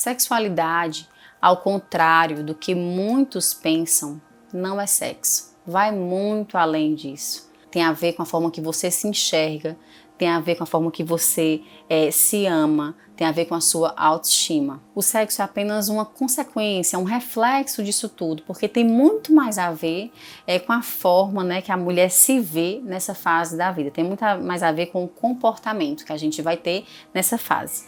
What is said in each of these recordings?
Sexualidade, ao contrário do que muitos pensam, não é sexo. Vai muito além disso. Tem a ver com a forma que você se enxerga, tem a ver com a forma que você se ama, tem a ver com a sua autoestima. O sexo é apenas uma consequência, um reflexo disso tudo, porque tem muito mais a ver com a forma, né, que a mulher se vê nessa fase da vida. Tem muito mais a ver com o comportamento que a gente vai ter nessa fase.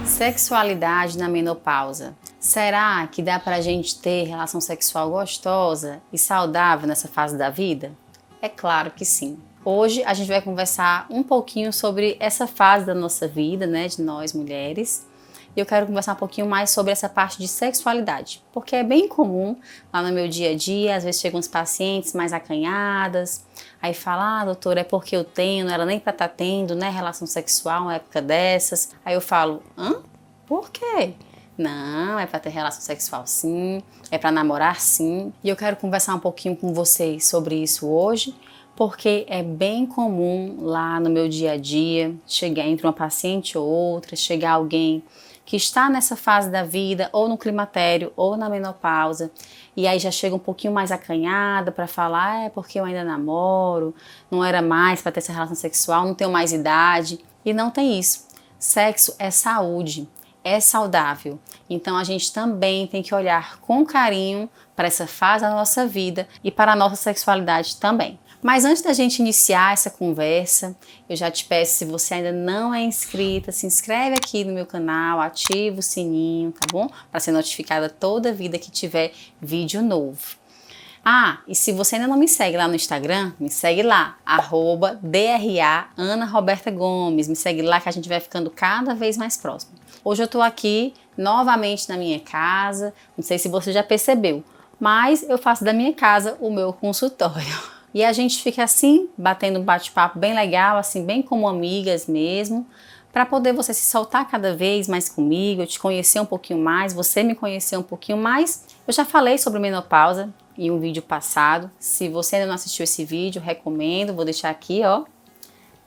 Sexualidade na menopausa. Será que dá pra gente ter relação sexual gostosa e saudável nessa fase da vida? É claro que sim. Hoje a gente vai conversar um pouquinho sobre essa fase da nossa vida, né, de nós mulheres. E eu quero conversar um pouquinho mais sobre essa parte de sexualidade, porque é bem comum lá no meu dia a dia, às vezes chegam os pacientes mais acanhadas, aí fala, doutora, é porque eu tenho, não era nem pra estar tendo, né, relação sexual uma época dessas. Aí eu falo, por quê? Não, é pra ter relação sexual sim, é pra namorar sim. E eu quero conversar um pouquinho com vocês sobre isso hoje, porque é bem comum lá no meu dia a dia, chegar entre uma paciente ou outra, chegar alguém que está nessa fase da vida, ou no climatério, ou na menopausa, e aí já chega um pouquinho mais acanhada para falar, é porque eu ainda namoro, não era mais para ter essa relação sexual, não tenho mais idade, e não tem isso. Sexo é saúde, é saudável, então a gente também tem que olhar com carinho para essa fase da nossa vida e para a nossa sexualidade também. Mas antes da gente iniciar essa conversa, eu já te peço, se você ainda não é inscrita, se inscreve aqui no meu canal, ativa o sininho, tá bom? Para ser notificada toda vida que tiver vídeo novo. E se você ainda não me segue lá no Instagram, me segue lá, @DRA Ana Roberta Gomes, me segue lá que a gente vai ficando cada vez mais próximo. Hoje eu tô aqui novamente na minha casa, não sei se você já percebeu, mas eu faço da minha casa o meu consultório. E a gente fica assim, batendo um bate-papo bem legal, assim, bem como amigas mesmo, para poder você se soltar cada vez mais comigo, eu te conhecer um pouquinho mais, você me conhecer um pouquinho mais. Eu já falei sobre menopausa em um vídeo passado. Se você ainda não assistiu esse vídeo, recomendo, vou deixar aqui, ó,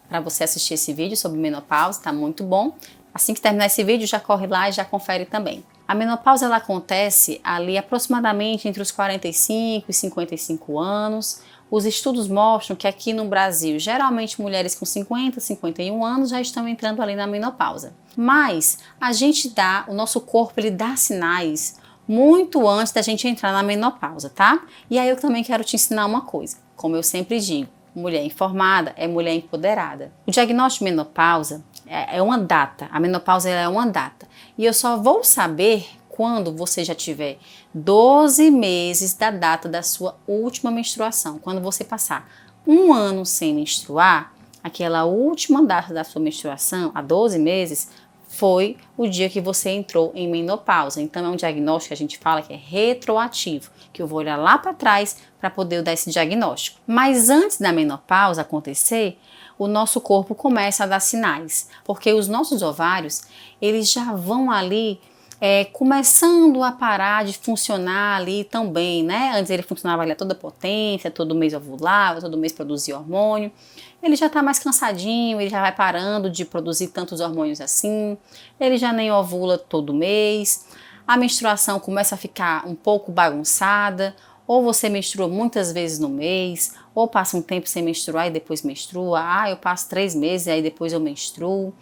para você assistir esse vídeo sobre menopausa, tá muito bom. Assim que terminar esse vídeo, já corre lá e já confere também. A menopausa ela acontece ali aproximadamente entre os 45 e 55 anos. Os estudos mostram que aqui no Brasil, geralmente mulheres com 50, 51 anos já estão entrando ali na menopausa. Mas o nosso corpo ele dá sinais muito antes da gente entrar na menopausa, tá? E aí eu também quero te ensinar uma coisa, como eu sempre digo, mulher informada é mulher empoderada. O diagnóstico de menopausa é uma data, a menopausa é uma data. E eu só vou saber quando você já tiver 12 meses da data da sua última menstruação. Quando você passar um ano sem menstruar, aquela última data da sua menstruação, há 12 meses, foi o dia que você entrou em menopausa. Então é um diagnóstico que a gente fala que é retroativo, que eu vou olhar lá para trás para poder dar esse diagnóstico. Mas antes da menopausa acontecer, o nosso corpo começa a dar sinais, porque os nossos ovários, eles já vão ali começando a parar de funcionar ali tão bem, né? Antes ele funcionava ali a toda potência, todo mês ovulava, todo mês produzia hormônio. Ele já tá mais cansadinho, ele já vai parando de produzir tantos hormônios assim, ele já nem ovula todo mês, a menstruação começa a ficar um pouco bagunçada, ou você menstrua muitas vezes no mês, ou passa um tempo sem menstruar e depois menstrua, eu passo 3 meses e aí depois eu menstruo,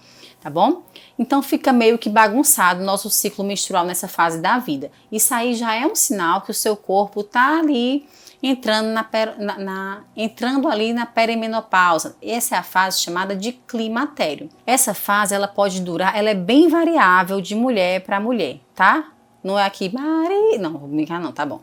tá bom? Então fica meio que bagunçado o nosso ciclo menstrual nessa fase da vida. Isso aí já é um sinal que o seu corpo tá ali entrando ali na perimenopausa. Essa é a fase chamada de climatério. Essa fase ela pode durar, ela é bem variável de mulher para mulher, tá? Não é aqui, não, vou brincar não, tá bom.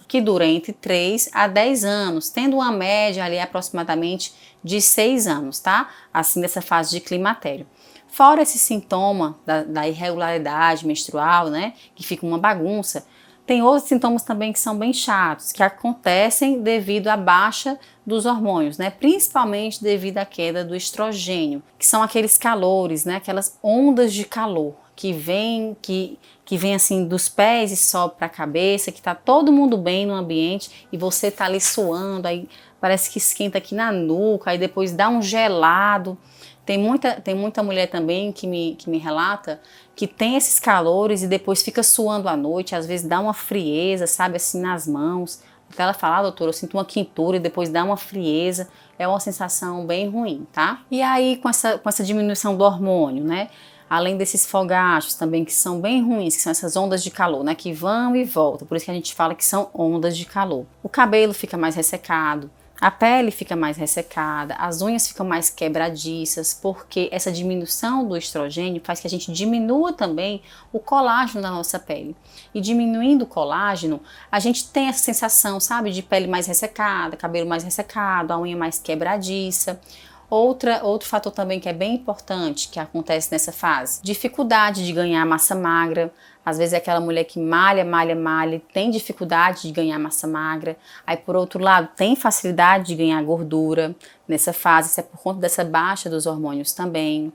Que dura entre 3 a 10 anos, tendo uma média ali aproximadamente de 6 anos, tá? Assim, nessa fase de climatério. Fora esse sintoma da irregularidade menstrual, né? Que fica uma bagunça. Tem outros sintomas também que são bem chatos, que acontecem devido à baixa dos hormônios, né? Principalmente devido à queda do estrogênio, que são aqueles calores, né? Aquelas ondas de calor. que vem assim dos pés e sobe para a cabeça, que tá todo mundo bem no ambiente e você tá ali suando, aí parece que esquenta aqui na nuca, aí depois dá um gelado. Tem muita mulher também que me relata que tem esses calores e depois fica suando à noite, às vezes dá uma frieza, sabe, assim nas mãos. Até ela fala, doutora, eu sinto uma quentura e depois dá uma frieza. É uma sensação bem ruim, tá? E aí com essa diminuição do hormônio, né? Além desses fogachos também que são bem ruins, que são essas ondas de calor, né? Que vão e voltam, por isso que a gente fala que são ondas de calor. O cabelo fica mais ressecado, a pele fica mais ressecada, as unhas ficam mais quebradiças, porque essa diminuição do estrogênio faz que a gente diminua também o colágeno da nossa pele. E diminuindo o colágeno, a gente tem essa sensação, sabe, de pele mais ressecada, cabelo mais ressecado, a unha mais quebradiça. Outro fator também que é bem importante que acontece nessa fase, dificuldade de ganhar massa magra. Às vezes é aquela mulher que malha, tem dificuldade de ganhar massa magra. Aí por outro lado tem facilidade de ganhar gordura nessa fase, isso é por conta dessa baixa dos hormônios também.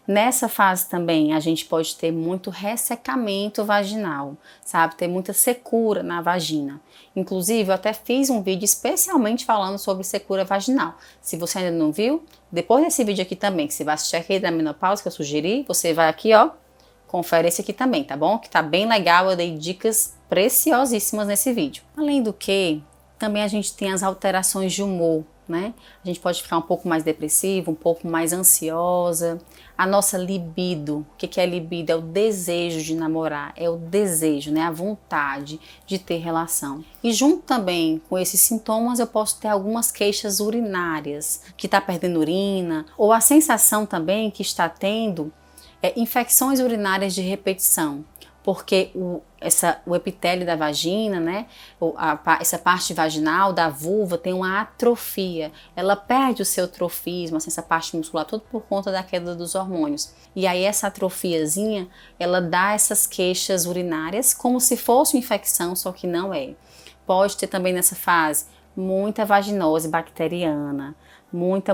Nessa fase também a gente pode ter muito ressecamento vaginal, sabe? Ter muita secura na vagina. Inclusive eu até fiz um vídeo especialmente falando sobre secura vaginal. Se você ainda não viu, depois desse vídeo aqui também, que você vai assistir aqui da menopausa que eu sugeri, você vai aqui, ó, confere esse aqui também, tá bom? Que tá bem legal, eu dei dicas preciosíssimas nesse vídeo. Além do que, também a gente tem as alterações de humor, né? A gente pode ficar um pouco mais depressiva, um pouco mais ansiosa. A nossa libido, o que é libido? É o desejo de namorar, é o desejo, né? A vontade de ter relação. E junto também com esses sintomas eu posso ter algumas queixas urinárias, que está perdendo urina, ou a sensação também que está tendo infecções urinárias de repetição. Porque o epitélio da vagina, né, essa parte vaginal da vulva tem uma atrofia, ela perde o seu trofismo, assim, essa parte muscular, tudo por conta da queda dos hormônios. E aí essa atrofiazinha, ela dá essas queixas urinárias como se fosse uma infecção, só que não é. Pode ter também nessa fase muita vaginose bacteriana, muita,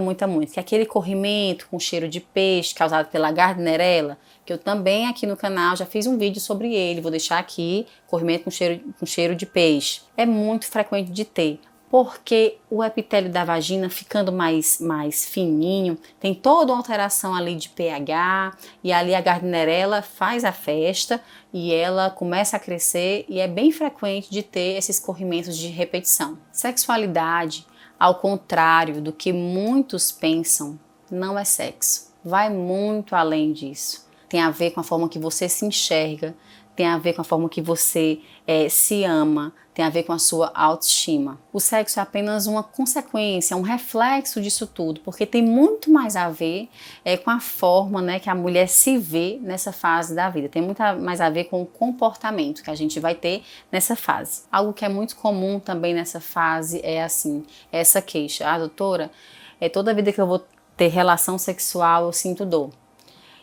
que é aquele corrimento com cheiro de peixe causado pela Gardnerella, que eu também aqui no canal já fiz um vídeo sobre ele, vou deixar aqui, corrimento com cheiro de peixe. É muito frequente de ter, porque o epitélio da vagina ficando mais fininho, tem toda uma alteração ali de pH, e ali a Gardnerella faz a festa, e ela começa a crescer, e é bem frequente de ter esses corrimentos de repetição. Sexualidade, ao contrário do que muitos pensam, não é sexo. Vai muito além disso. Tem a ver com a forma que você se enxerga, tem a ver com a forma que você se ama, tem a ver com a sua autoestima. O sexo é apenas uma consequência, um reflexo disso tudo, porque tem muito mais a ver com a forma, né, que a mulher se vê nessa fase da vida. Tem muito mais a ver com o comportamento que a gente vai ter nessa fase. Algo que é muito comum também nessa fase é assim, essa queixa. Ah, doutora, toda vida que eu vou ter relação sexual eu sinto dor.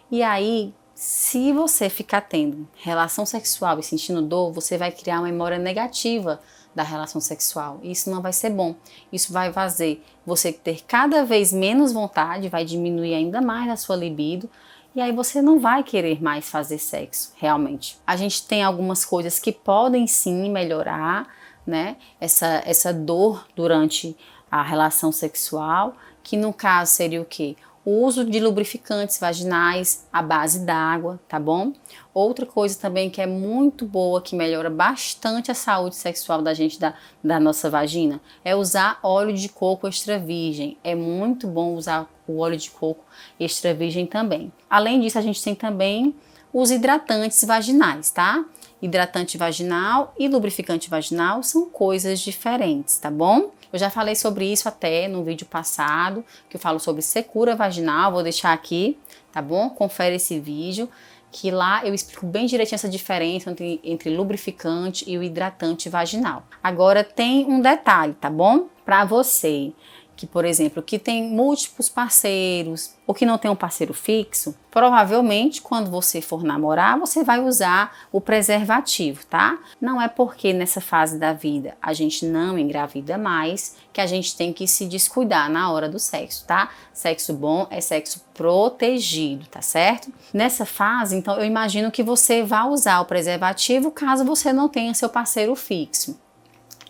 E aí, se você ficar tendo relação sexual e sentindo dor, você vai criar uma memória negativa da relação sexual. E isso não vai ser bom. Isso vai fazer você ter cada vez menos vontade, vai diminuir ainda mais a sua libido, e aí você não vai querer mais fazer sexo, realmente. A gente tem algumas coisas que podem sim melhorar, né, essa dor durante a relação sexual, que no caso seria o quê? O uso de lubrificantes vaginais à base d'água, tá bom? Outra coisa também que é muito boa, que melhora bastante a saúde sexual da gente, da nossa vagina, é usar óleo de coco extra virgem. É muito bom usar o óleo de coco extra virgem também. Além disso, a gente tem também os hidratantes vaginais, tá? Hidratante vaginal e lubrificante vaginal são coisas diferentes, tá bom? Eu já falei sobre isso até no vídeo passado, que eu falo sobre secura vaginal, vou deixar aqui, tá bom? Confere esse vídeo, que lá eu explico bem direitinho essa diferença entre lubrificante e o hidratante vaginal. Agora tem um detalhe, tá bom? Para você que, por exemplo, que tem múltiplos parceiros ou que não tem um parceiro fixo, provavelmente quando você for namorar, você vai usar o preservativo, tá? Não é porque nessa fase da vida a gente não engravida mais que a gente tem que se descuidar na hora do sexo, tá? Sexo bom é sexo protegido, tá certo? Nessa fase, então, eu imagino que você vai usar o preservativo caso você não tenha seu parceiro fixo.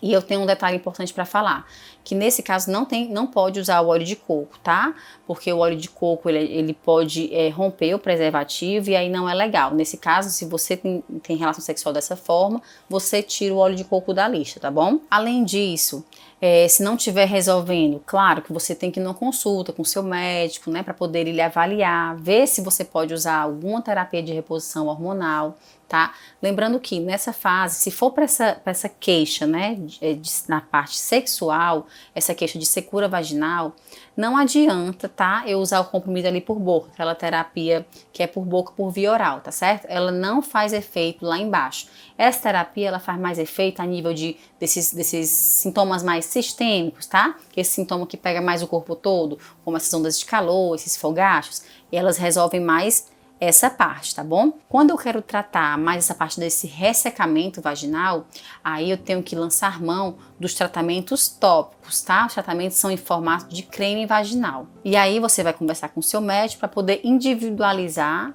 E eu tenho um detalhe importante para falar, que nesse caso não pode usar o óleo de coco, tá? Porque o óleo de coco ele pode romper o preservativo e aí não é legal. Nesse caso, se você tem relação sexual dessa forma, você tira o óleo de coco da lista, tá bom? Além disso, se não estiver resolvendo, claro que você tem que ir numa consulta com o seu médico, né, para poder ele avaliar, ver se você pode usar alguma terapia de reposição hormonal, tá? Lembrando que nessa fase, se for para essa queixa, né, na parte sexual, essa queixa de secura vaginal, não adianta, tá, eu usar o comprimido ali por boca, aquela terapia que é por boca por via oral, tá certo? Ela não faz efeito lá embaixo. Essa terapia, ela faz mais efeito a nível desses sintomas mais sistêmicos, tá? Esse sintoma que pega mais o corpo todo, como essas ondas de calor, esses fogachos, e elas resolvem mais essa parte, tá bom? Quando eu quero tratar mais essa parte desse ressecamento vaginal, aí eu tenho que lançar mão dos tratamentos tópicos, tá? Os tratamentos são em formato de creme vaginal. E aí você vai conversar com o seu médico para poder individualizar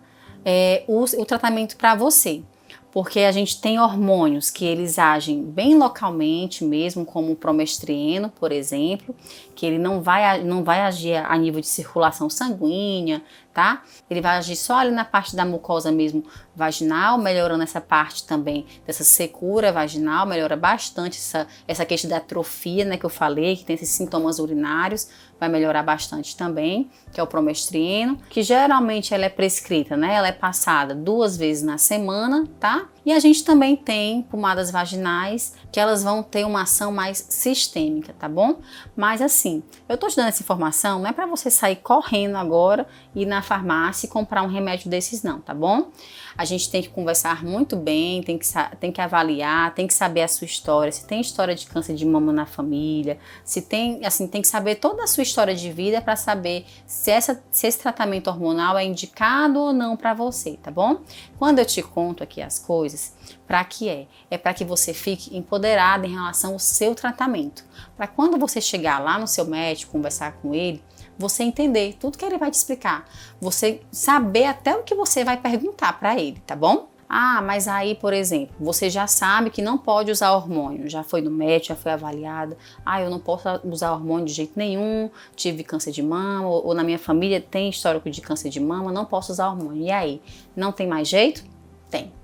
o tratamento para você. Porque a gente tem hormônios que eles agem bem localmente mesmo, como o promestreno, por exemplo, que ele não vai agir a nível de circulação sanguínea, tá? Ele vai agir só ali na parte da mucosa mesmo vaginal, melhorando essa parte também dessa secura vaginal, melhora bastante essa queixa da atrofia, né, que eu falei, que tem esses sintomas urinários, vai melhorar bastante também, que é o promestreno, que geralmente ela é prescrita, né? Ela é passada 2 vezes na semana, tá? E a gente também tem pomadas vaginais que elas vão ter uma ação mais sistêmica, tá bom? Mas assim, eu tô te dando essa informação, não é para você sair correndo agora e ir na farmácia e comprar um remédio desses não, tá bom? A gente tem que conversar muito bem, tem que avaliar, tem que saber a sua história, se tem história de câncer de mama na família, se tem, assim, tem que saber toda a sua história de vida para saber se esse tratamento hormonal é indicado ou não para você, tá bom? Quando eu te conto aqui as coisas, para que é? É para que você fique empoderada em relação ao seu tratamento. Para quando você chegar lá no seu médico, conversar com ele, você entender tudo que ele vai te explicar. Você saber até o que você vai perguntar para ele, tá bom? Ah, mas aí, por exemplo, você já sabe que não pode usar hormônio, já foi no médico, já foi avaliada. Ah, eu não posso usar hormônio de jeito nenhum, tive câncer de mama, ou na minha família tem histórico de câncer de mama, não posso usar hormônio. E aí, não tem mais jeito?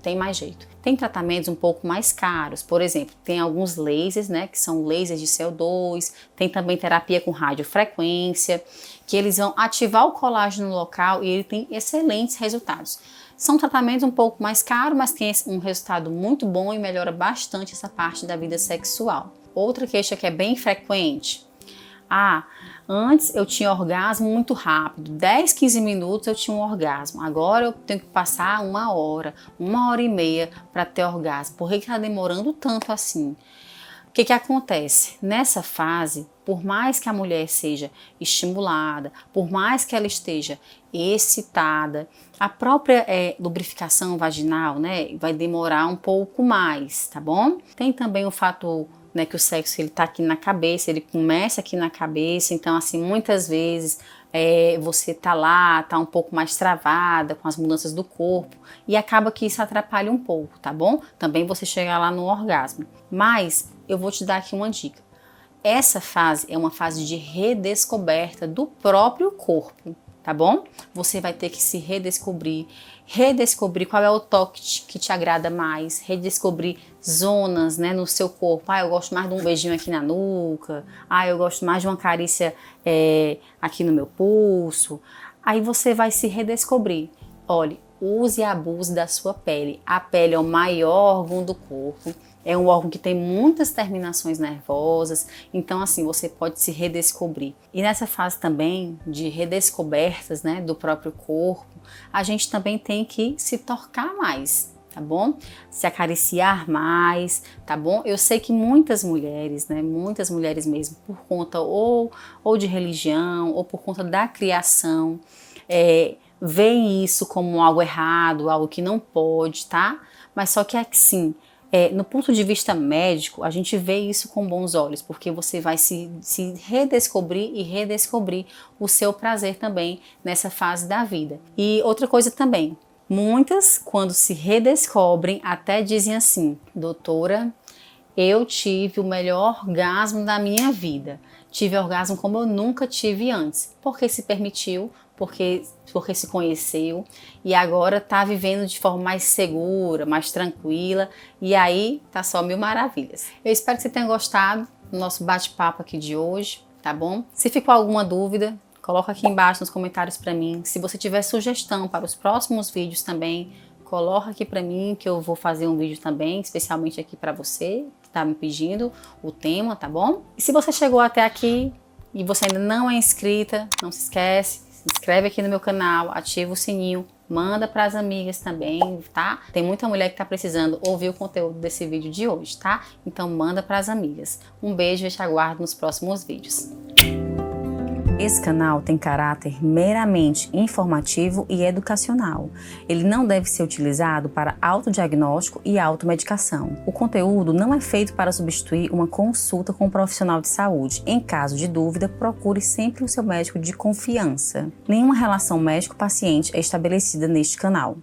Tem mais jeito. Tem tratamentos um pouco mais caros, por exemplo, tem alguns lasers, né, que são lasers de CO2, tem também terapia com radiofrequência, que eles vão ativar o colágeno no local e ele tem excelentes resultados. São tratamentos um pouco mais caros, mas tem um resultado muito bom e melhora bastante essa parte da vida sexual. Outra queixa que é bem frequente. Ah, antes eu tinha orgasmo muito rápido, 10, 15 minutos eu tinha um orgasmo. Agora eu tenho que passar 1 hora e meia para ter orgasmo. Por que está demorando tanto assim? O que acontece? Nessa fase, por mais que a mulher seja estimulada, por mais que ela esteja excitada, a própria lubrificação vaginal, né, vai demorar um pouco mais, tá bom? Tem também o fator, né, que o sexo ele tá aqui na cabeça, ele começa aqui na cabeça, então assim, muitas vezes você tá lá, tá um pouco mais travada com as mudanças do corpo e acaba que isso atrapalha um pouco, tá bom? Também você chegar lá no orgasmo. Mas eu vou te dar aqui uma dica. Essa fase é uma fase de redescoberta do próprio corpo, tá bom? Você vai ter que se redescobrir qual é o toque que te agrada mais, redescobrir zonas, né, no seu corpo. Ah, eu gosto mais de um beijinho aqui na nuca, eu gosto mais de uma carícia aqui no meu pulso. Aí você vai se redescobrir. Olhe, use e abuse da sua pele. A pele é o maior órgão do corpo. É um órgão que tem muitas terminações nervosas, então assim, você pode se redescobrir. E nessa fase também de redescobertas, né, do próprio corpo, a gente também tem que se tocar mais, tá tá bom? Se acariciar mais, tá bom? Eu sei que muitas mulheres, né, muitas mulheres mesmo, por conta ou de religião, ou por conta da criação, veem isso como algo errado, algo que não pode, tá? Mas só que assim, no ponto de vista médico, a gente vê isso com bons olhos, porque você vai se redescobrir e redescobrir o seu prazer também nessa fase da vida. E outra coisa também, muitas, quando se redescobrem, até dizem assim: doutora, eu tive o melhor orgasmo da minha vida. Tive orgasmo como eu nunca tive antes. Porque se permitiu, porque se conheceu e agora tá vivendo de forma mais segura, mais tranquila, e aí tá só mil maravilhas. Eu espero que você tenha gostado do nosso bate-papo aqui de hoje, tá bom? Se ficou alguma dúvida, coloca aqui embaixo nos comentários para mim. Se você tiver sugestão para os próximos vídeos também, coloca aqui para mim que eu vou fazer um vídeo também, especialmente aqui para você que tá me pedindo o tema, tá bom? E se você chegou até aqui e você ainda não é inscrita, não se esquece, se inscreve aqui no meu canal, ativa o sininho, manda para as amigas também, tá? Tem muita mulher que tá precisando ouvir o conteúdo desse vídeo de hoje, tá? Então manda para as amigas. Um beijo e te aguardo nos próximos vídeos. Esse canal tem caráter meramente informativo e educacional. Ele não deve ser utilizado para autodiagnóstico e automedicação. O conteúdo não é feito para substituir uma consulta com um profissional de saúde. Em caso de dúvida, procure sempre o seu médico de confiança. Nenhuma relação médico-paciente é estabelecida neste canal.